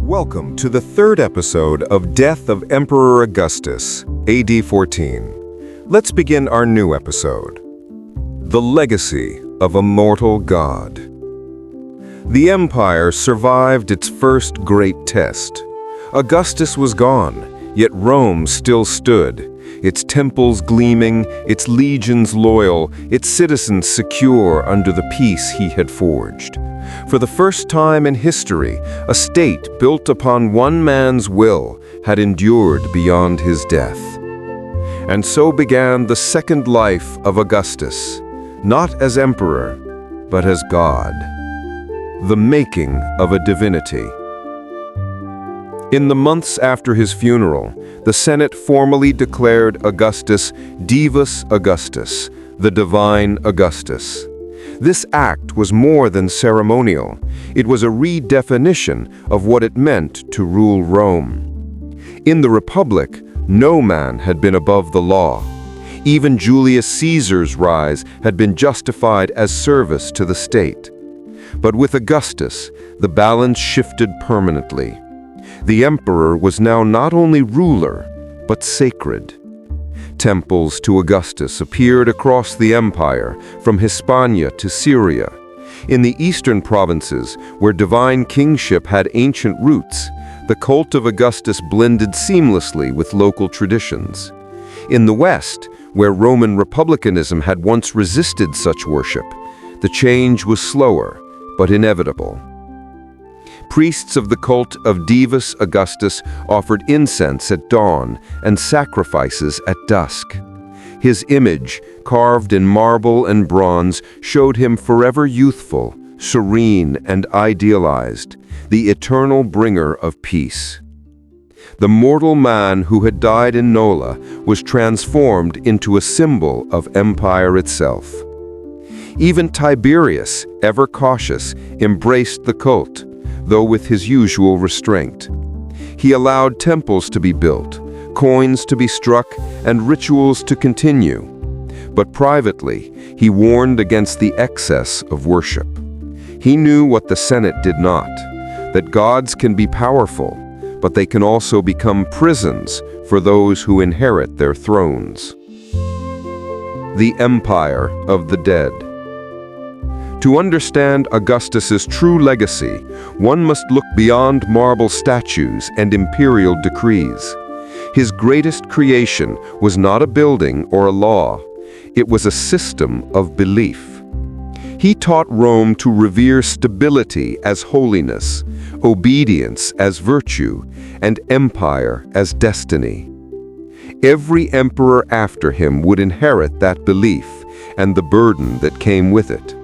Welcome to the third episode of Death of Emperor Augustus, AD 14. Let's begin our new episode. The Legacy of a Mortal God. The empire survived its first great test. Augustus was gone, yet Rome still stood, its temples gleaming, its legions loyal, its citizens secure under the peace he had forged. For the first time in history, a state built upon one man's will had endured beyond his death. And so began the second life of Augustus, not as emperor, but as God. The making of a divinity. In the months after his funeral, the Senate formally declared Augustus Divus Augustus, the divine Augustus. This act was more than ceremonial. It was a redefinition of what it meant to rule Rome. In the Republic, no man had been above the law. Even Julius Caesar's rise had been justified as service to the state. But with Augustus, the balance shifted permanently. The emperor was now not only ruler, but sacred. Temples to Augustus appeared across the empire, from Hispania to Syria. In the eastern provinces, where divine kingship had ancient roots, the cult of Augustus blended seamlessly with local traditions. In the west, where Roman republicanism had once resisted such worship, the change was slower, but inevitable. Priests of the cult of Divus Augustus offered incense at dawn and sacrifices at dusk. His image, carved in marble and bronze, showed him forever youthful, serene, and idealized, the eternal bringer of peace. The mortal man who had died in Nola was transformed into a symbol of empire itself. Even Tiberius, ever cautious, embraced the cult, though with his usual restraint. He allowed temples to be built, coins to be struck, and rituals to continue. But privately, he warned against the excess of worship. He knew what the Senate did not, that gods can be powerful, but they can also become prisons for those who inherit their thrones. The Empire of the Dead. To understand Augustus's true legacy, one must look beyond marble statues and imperial decrees. His greatest creation was not a building or a law. It was a system of belief. He taught Rome to revere stability as holiness, obedience as virtue, and empire as destiny. Every emperor after him would inherit that belief and the burden that came with it.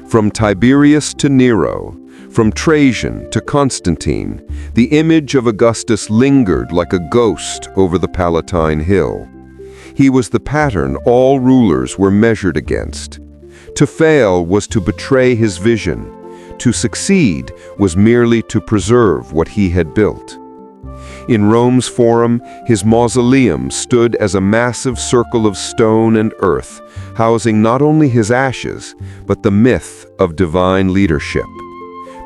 From Tiberius to Nero, from Trajan to Constantine, the image of Augustus lingered like a ghost over the Palatine Hill. He was the pattern all rulers were measured against. To fail was to betray his vision. To succeed was merely to preserve what he had built. In Rome's Forum, his mausoleum stood as a massive circle of stone and earth, housing not only his ashes, but the myth of divine leadership.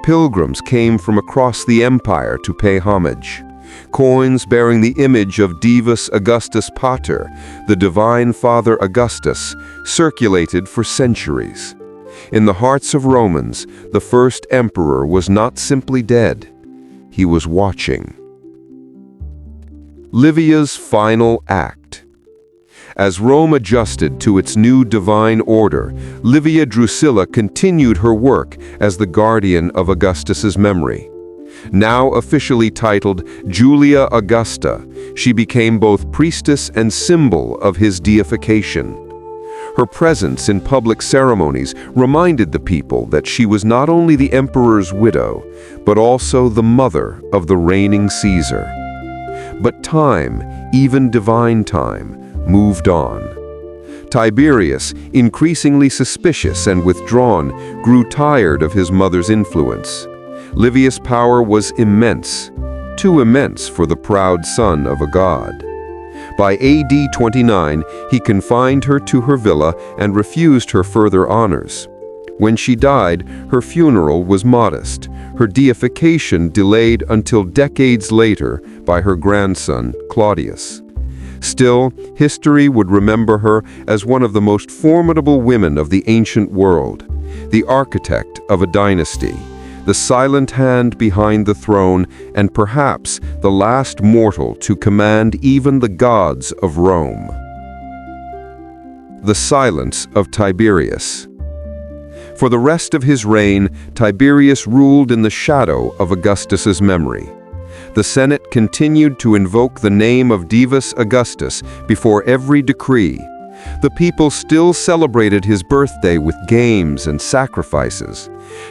Pilgrims came from across the empire to pay homage. Coins bearing the image of Divus Augustus Pater, the divine father Augustus, circulated for centuries. In the hearts of Romans, the first emperor was not simply dead, he was watching. Livia's final act. As Rome adjusted to its new divine order, Livia Drusilla continued her work as the guardian of Augustus's memory. Now officially titled Julia Augusta, she became both priestess and symbol of his deification. Her presence in public ceremonies reminded the people that she was not only the emperor's widow, but also the mother of the reigning Caesar. But time, even divine time, moved on. Tiberius, increasingly suspicious and withdrawn, grew tired of his mother's influence. Livia's power was immense, too immense for the proud son of a god. By AD 29, he confined her to her villa and refused her further honors. When she died, her funeral was modest, her deification delayed until decades later by her grandson, Claudius. Still, history would remember her as one of the most formidable women of the ancient world, the architect of a dynasty, the silent hand behind the throne, and perhaps the last mortal to command even the gods of Rome. The silence of Tiberius. For the rest of his reign, Tiberius ruled in the shadow of Augustus's memory. The Senate continued to invoke the name of Divus Augustus before every decree. The people still celebrated his birthday with games and sacrifices.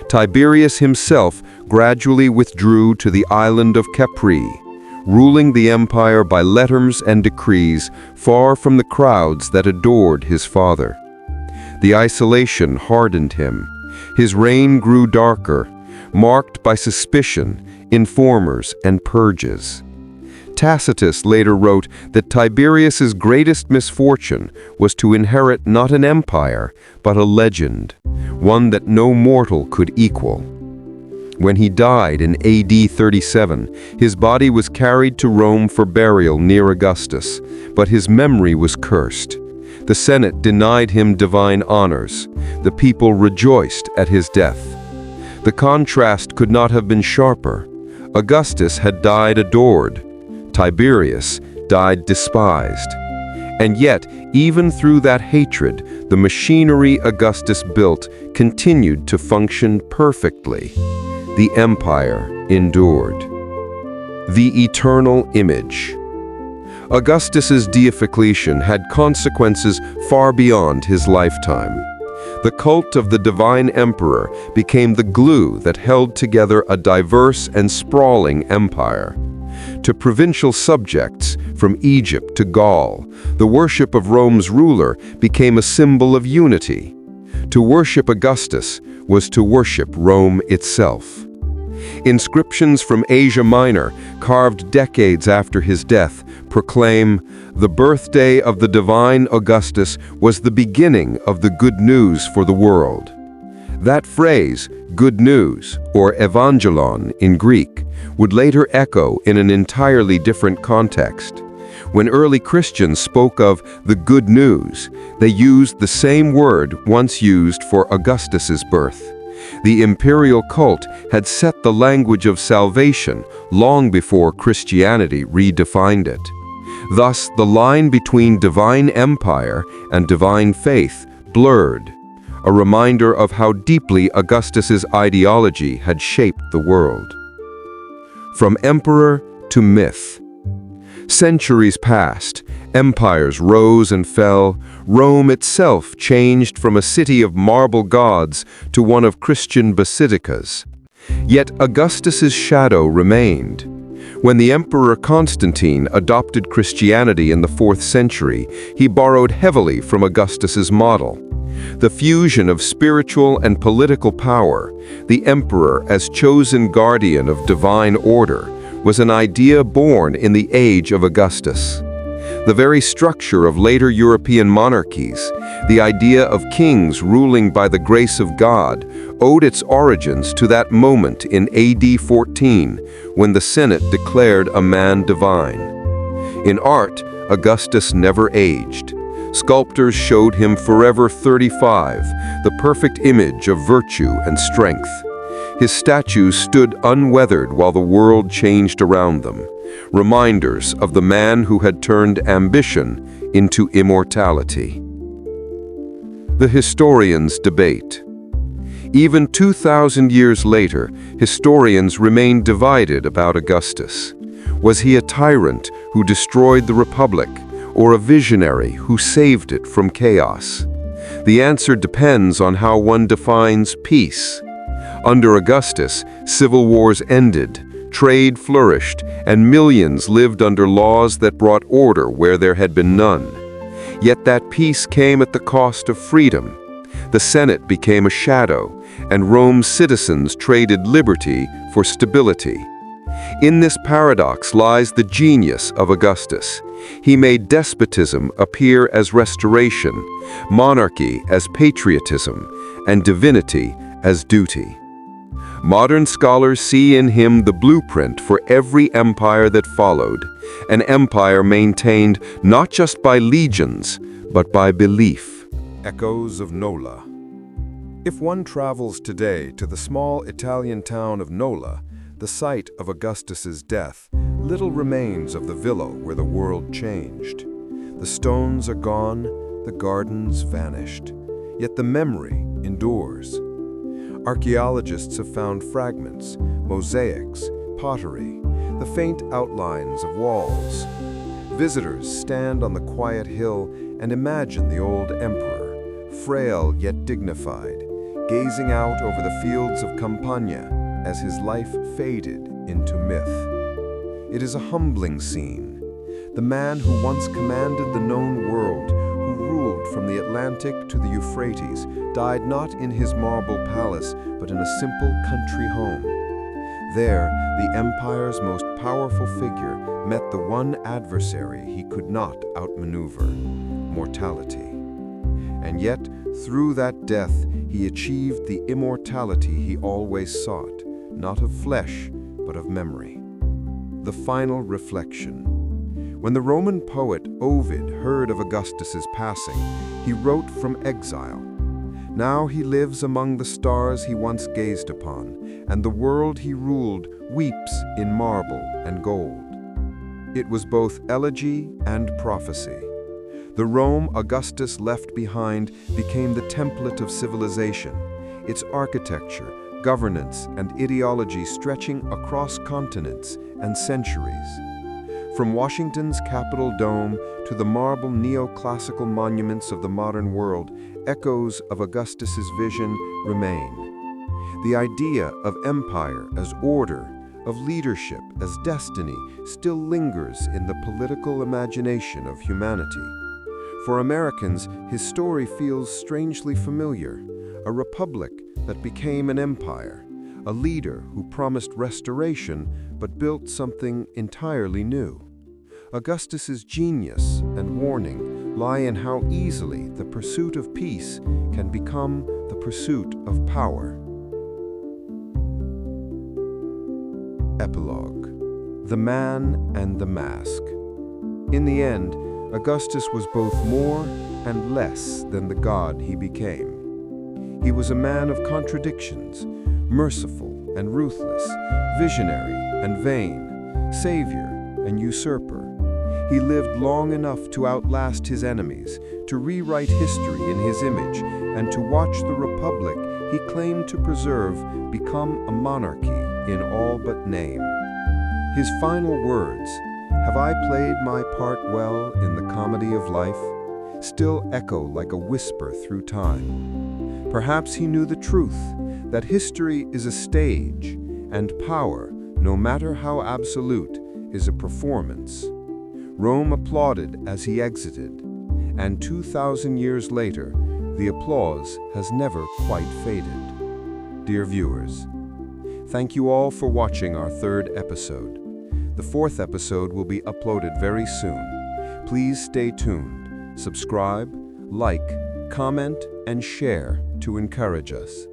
Tiberius himself gradually withdrew to the island of Capri, ruling the empire by letters and decrees far from the crowds that adored his father. The isolation hardened him. His reign grew darker, marked by suspicion, informers, and purges. Tacitus later wrote that Tiberius's greatest misfortune was to inherit not an empire, but a legend, one that no mortal could equal. When he died in AD 37, his body was carried to Rome for burial near Augustus, but his memory was cursed. The Senate denied him divine honors. The people rejoiced at his death. The contrast could not have been sharper. Augustus had died adored. Tiberius died despised. And yet, even through that hatred, the machinery Augustus built continued to function perfectly. The empire endured. The eternal image. Augustus's deification had consequences far beyond his lifetime. The cult of the divine emperor became the glue that held together a diverse and sprawling empire. To provincial subjects, from Egypt to Gaul, the worship of Rome's ruler became a symbol of unity. To worship Augustus was to worship Rome itself. Inscriptions from Asia Minor, carved decades after his death, proclaim, "The birthday of the divine Augustus was the beginning of the good news for the world." That phrase, good news, or evangelon in Greek, would later echo in an entirely different context. When early Christians spoke of the good news, they used the same word once used for Augustus's birth. The imperial cult had set the language of salvation long before Christianity redefined it. Thus, the line between divine empire and divine faith blurred, a reminder of how deeply Augustus's ideology had shaped the world. From emperor to myth. Centuries passed, empires rose and fell, Rome itself changed from a city of marble gods to one of Christian basilicas. Yet Augustus's shadow remained. When the Emperor Constantine adopted Christianity in the 4th century, he borrowed heavily from Augustus's model. The fusion of spiritual and political power, the emperor as chosen guardian of divine order, was an idea born in the age of Augustus. The very structure of later European monarchies, the idea of kings ruling by the grace of God, owed its origins to that moment in AD 14, when the Senate declared a man divine. In art, Augustus never aged. Sculptors showed him forever 35, the perfect image of virtue and strength. His statues stood unweathered while the world changed around them, reminders of the man who had turned ambition into immortality. The historians debate. Even 2,000 years later, historians remain divided about Augustus. Was he a tyrant who destroyed the Republic, or a visionary who saved it from chaos? The answer depends on how one defines peace. Under Augustus, civil wars ended, trade flourished, and millions lived under laws that brought order where there had been none. Yet that peace came at the cost of freedom. The Senate became a shadow, and Rome's citizens traded liberty for stability. In this paradox lies the genius of Augustus. He made despotism appear as restoration, monarchy as patriotism, and divinity as duty. Modern scholars see in him the blueprint for every empire that followed, an empire maintained not just by legions, but by belief. Echoes of Nola. If one travels today to the small Italian town of Nola, the site of Augustus's death, little remains of the villa where the world changed. The stones are gone, the gardens vanished, yet the memory endures. Archaeologists have found fragments, mosaics, pottery, the faint outlines of walls. Visitors stand on the quiet hill and imagine the old emperor, frail yet dignified, gazing out over the fields of Campania as his life faded into myth. It is a humbling scene. The man who once commanded the known world, who ruled from the Atlantic to the Euphrates, died not in his marble palace, but in a simple country home. There, the empire's most powerful figure met the one adversary he could not outmaneuver: mortality. And yet, through that death, he achieved the immortality he always sought, not of flesh, but of memory. The final reflection. When the Roman poet Ovid heard of Augustus's passing, he wrote from exile. Now he lives among the stars he once gazed upon, and the world he ruled weeps in marble and gold. It was both elegy and prophecy. The Rome Augustus left behind became the template of civilization, its architecture, governance, and ideology stretching across continents and centuries. From Washington's Capitol dome to the marble neoclassical monuments of the modern world, echoes of Augustus's vision remain. The idea of empire as order, of leadership as destiny, still lingers in the political imagination of humanity. For Americans, his story feels strangely familiar. A republic that became an empire, a leader who promised restoration but built something entirely new. Augustus's genius and warning lie in how easily the pursuit of peace can become the pursuit of power. Epilogue. The Man and the Mask. In the end, Augustus was both more and less than the god he became. He was a man of contradictions, merciful and ruthless, visionary and vain, savior and usurper. He lived long enough to outlast his enemies, to rewrite history in his image, and to watch the republic he claimed to preserve become a monarchy in all but name. His final words, "Have I played my part well in the comedy of life?" still echo like a whisper through time. Perhaps he knew the truth, that history is a stage, and power, no matter how absolute, is a performance. Rome applauded as he exited, and 2,000 years later, the applause has never quite faded. Dear viewers, thank you all for watching our third episode. The fourth episode will be uploaded very soon. Please stay tuned, subscribe, like, comment, and share to encourage us.